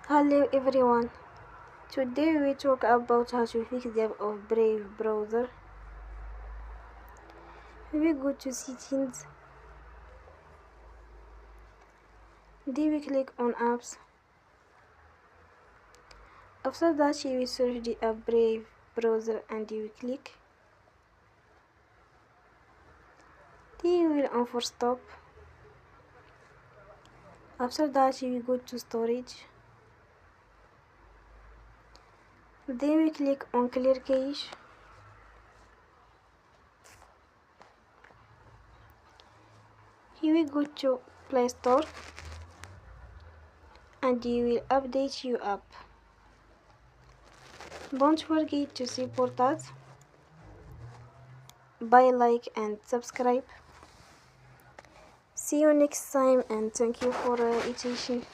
Hello everyone. Today we talk about how to fix the app of Brave browser. We go to settings. Then we click on apps. After that you will search the app Brave browser and you will click. Then you will unforce stop. After that you will go to storage. Then we click on clear cache. Here we go to Play Store and you will update your app. Don't forget to support us by like and subscribe. See you next time and thank you for attention.